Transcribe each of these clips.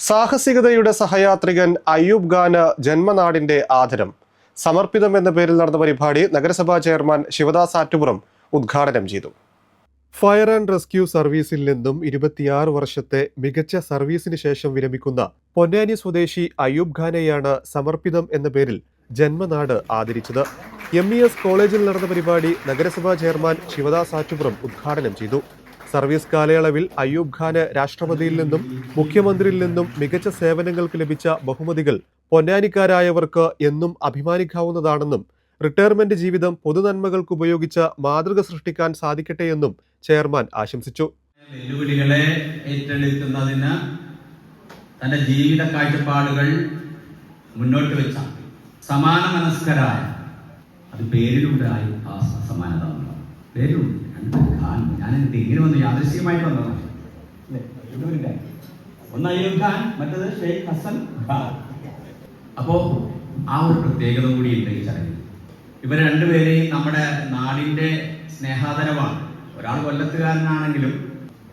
സാഹസികതയുടെ സഹയാത്രികൻ അയ്യൂബ് ഖാന് ജന്മനാടിന്റെ ആദരം. സമർപ്പിതം എന്ന പേരിൽ നടന്ന പരിപാടി നഗരസഭാ ചെയർമാൻ ശിവദാസ് ആറ്റുപുറം ഉദ്ഘാടനം ചെയ്തു. ഫയർ ആൻഡ് റെസ്ക്യൂ സർവീസിൽ നിന്നും 26 വർഷത്തെ മികച്ച സർവീസിന് ശേഷം വിരമിക്കുന്ന പൊന്നാനി സ്വദേശി അയ്യൂബ് ഖാനെയാണ് സമർപ്പിതം എന്ന പേരിൽ ജന്മനാട് ആദരിച്ചത്. MES കോളേജിൽ നടന്ന പരിപാടി നഗരസഭാ ചെയർമാൻ ശിവദാസ് ആറ്റുപുറം ഉദ്ഘാടനം ചെയ്തു. സർവീസ് കാലയളവിൽ അയ്യൂബ് ഖാന് രാഷ്ട്രപതിയിൽ നിന്നും മുഖ്യമന്ത്രിയിൽ നിന്നും മികച്ച സേവനങ്ങൾക്ക് ലഭിച്ച ബഹുമതികൾ പൊന്നാനിക്കാരായവർക്ക് എന്നും അഭിമാനിക്കാവുന്നതാണെന്നും റിട്ടയർമെന്റ് ജീവിതം പൊതുനന്മകൾക്ക് ഉപയോഗിച്ച മാതൃക സൃഷ്ടിക്കാൻ സാധിക്കട്ടെയെന്നും ചെയർമാൻ ആശംസിച്ചു. വെല്ലുവിളികളെ ഏറ്റെടുക്കുന്നതിന് തന്റെ ജീവിത കാഴ്ചപ്പാടുകൾ മുന്നോട്ട് വെച്ച സമാന മനസ്കരായ, അത് പേരിലുണ്ടായി ആ സമാനത പേരിലുണ്ട്. ഞാനെന്നിട്ട് ഇങ്ങനെ വന്ന് യാദൃശ്യമായിട്ട് വന്നതാണ്. ഒന്ന് അയ്യൂബ് ഖാൻ, മറ്റത് ഷെയ്ഖ് ഹസൻ ഖാൻ. അപ്പോ ആ ഒരു പ്രത്യേകത കൂടിയുണ്ട് ഈ ചടങ്ങിൽ. ഇവർ രണ്ടുപേരെയും നമ്മുടെ നാടിന്റെ സ്നേഹാദരവാണ്. ഒരാൾ കൊല്ലത്തുകാരനാണെങ്കിലും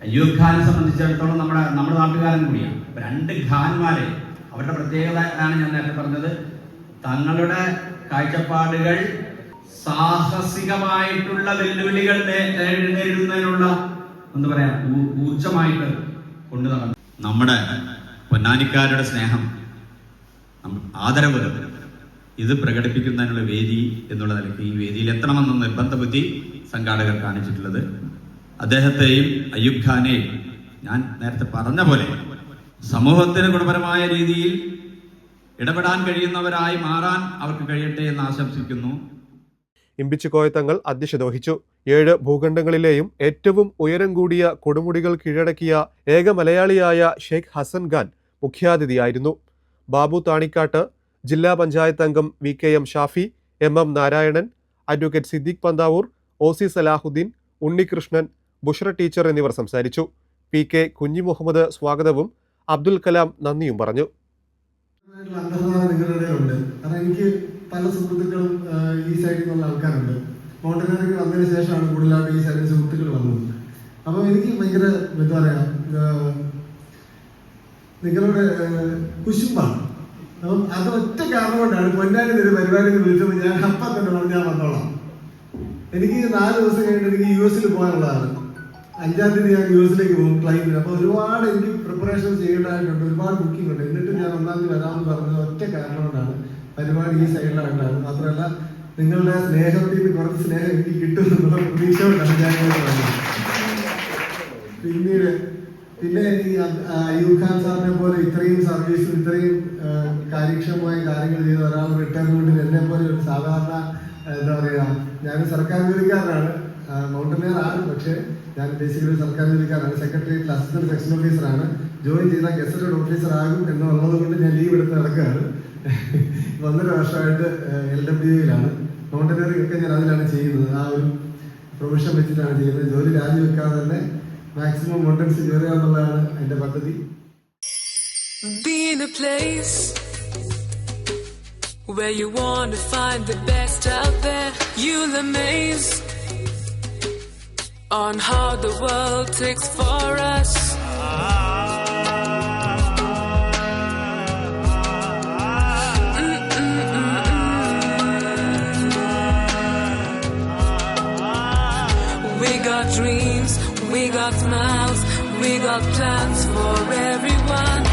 അയ്യൂബ് ഖാനെ സംബന്ധിച്ചിടത്തോളം നമ്മുടെ നാട്ടുകാരൻ കൂടിയാണ്. രണ്ട് ഖാൻമാരെ, അവരുടെ പ്രത്യേകത ആണ് ഞാൻ നേരത്തെ പറഞ്ഞത്. തങ്ങളുടെ കാഴ്ചപ്പാടുകൾ സാഹസികമായിട്ടുള്ള വെല്ലുവിളികൾ നേരിടുന്നതിനുള്ള എന്താ പറയാ ഊർജമായിട്ട് കൊണ്ടു നടന്നു. നമ്മുടെ പൊന്നാനിക്കാരുടെ സ്നേഹം, ആദരവ് ഇത് പ്രകടിപ്പിക്കുന്നതിനുള്ള വേദി എന്നുള്ള നിലയ്ക്ക് ഈ വേദിയിൽ എത്തണമെന്ന നിർബന്ധ ബുദ്ധി സംഘാടകർ കാണിച്ചിട്ടുള്ളത്. അദ്ദേഹത്തെയും അയ്യൂബ് ഖാനെയും ഞാൻ നേരത്തെ പറഞ്ഞ പോലെ സമൂഹത്തിന് ഗുണപരമായ രീതിയിൽ ഇടപെടാൻ കഴിയുന്നവരായി മാറാൻ അവർക്ക് കഴിയട്ടെ എന്ന് ആശംസിക്കുന്നു. ഇമ്പിച്ചുകോയ തങ്ങൾ അധ്യക്ഷത വഹിച്ചു. 7 ഭൂഖണ്ഡങ്ങളിലെയും ഏറ്റവും ഉയരം കൂടിയ കൊടുമുടികൾ കീഴടക്കിയ ഏക മലയാളിയായ ഷെയ്ഖ് ഹസൻ ഖാൻ മുഖ്യാതിഥിയായിരുന്നു. ബാബു താണിക്കാട്ട്, ജില്ലാ പഞ്ചായത്ത് അംഗം VKM Shafi, MM Narayanan, advocate Siddique Panthavoor, OC Salahuddin, Unnikrishnan, Bushra teacher എന്നിവർ സംസാരിച്ചു. PK കുഞ്ഞിമുഹമ്മദ് സ്വാഗതവും അബ്ദുൽ കലാം നന്ദിയും പറഞ്ഞു. എനിക്ക് പല സുഹൃത്തുക്കളും ഈ സൈഡിൽ നിന്നുള്ള ആൾക്കാരുണ്ട്. മൗണ്ടനറിക്ക് വന്നതിന് ശേഷമാണ് കൂടുതലായിട്ട് ഈ സൈഡിൽ സുഹൃത്തുക്കൾ വന്നത്. അപ്പോൾ എനിക്ക് ഭയങ്കര എന്താ പറയാ, നിങ്ങളുടെ കുശുമ്പാണ്. അപ്പം അത് ഒറ്റ കാരണം കൊണ്ടാണ് പൊന്നാനി ഒരു പരിപാടിക്ക് വിളിച്ചത്. ഞാൻ അപ്പം തന്നെ പറഞ്ഞു ഞാൻ വന്നോളാം. എനിക്ക് 4 ദിവസം കഴിഞ്ഞിട്ട് എനിക്ക് US പോകാനുള്ളതാണ്. 5-ാം തീയതി ഞാൻ US പോകും ക്ലൈമിന്. അപ്പോൾ ഒരുപാട് എനിക്ക് പ്രിപ്പറേഷൻ ചെയ്യേണ്ടതായിട്ടുണ്ട്, ഒരുപാട് ബുക്കിംഗ് ഉണ്ട്. എന്നിട്ട് ഞാൻ 1-ാം തീയതി വരാമെന്ന് പറഞ്ഞത് ഒറ്റ കാരണം കൊണ്ടാണ്. പരിപാടി ഈ സൈഡിലായിട്ടാണ്. മാത്രമല്ല നിങ്ങളുടെ സ്നേഹത്തിൽ നിന്ന് കുറച്ച് സ്നേഹം എനിക്ക് കിട്ടുമെന്നുള്ള പ്രതീക്ഷ കൊണ്ടാണ് ഞാൻ പറഞ്ഞത്. പിന്നെ എനിക്ക് അയ്യൂബ് ഖാൻ സാറിനെ പോലെ ഇത്രയും സർവീസും ഇത്രയും കാര്യക്ഷമമായ കാര്യങ്ങൾ ചെയ്ത ഒരാൾ റിട്ടയർമെന്റിൽ എന്നെ പോലെ ഒരു സാധാരണ എന്താ പറയുക, ഞാൻ സർക്കാർ ജോലിക്കാരനാണ്, മൗണ്ടനിയർ ആണ്. പക്ഷേ ഞാൻ ബേസിക്കലി സർക്കാർ ജോലിക്കാരനാണ്. സെക്രട്ടേറിയറ്റിൽ അസിസ്റ്റന്റ് സെക്ഷൻ ഓഫീസറാണ്. ജോയിൻ ചെയ്താൽ ഗസറ്റഡ് ഓഫീസർ ആകും എന്നുള്ളത് കൊണ്ട് ഞാൻ ലീവ് എടുത്ത് നടക്കുകയാണ്. 1.5 വർഷമായിട്ട് LWയിലാണ്. മൗണ്ടനിയറിംഗ് ഒക്കെ ഞാൻ അതിലാണ് ചെയ്യുന്നത്. ആ ഒരു പ്രൊഫഷൻ വെച്ചിട്ടാണ് ചെയ്യുന്നത്. ജോലി രാജിവെക്കാതെ തന്നെ മാക്സിമം മൗണ്ടൻസ് കയറുക എന്നുള്ളതാണ് എൻ്റെ പദ്ധതി. Be in a place where you want to find the best out there. You'll amaze on how the world takes for us. We got dreams, we got smiles, we got plans for everyone.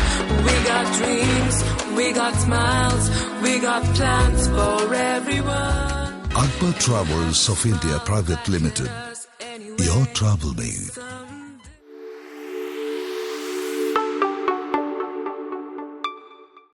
We got dreams, we got smiles, we got plans for everyone. Akbar Travels of India Private Limited, your travel mate.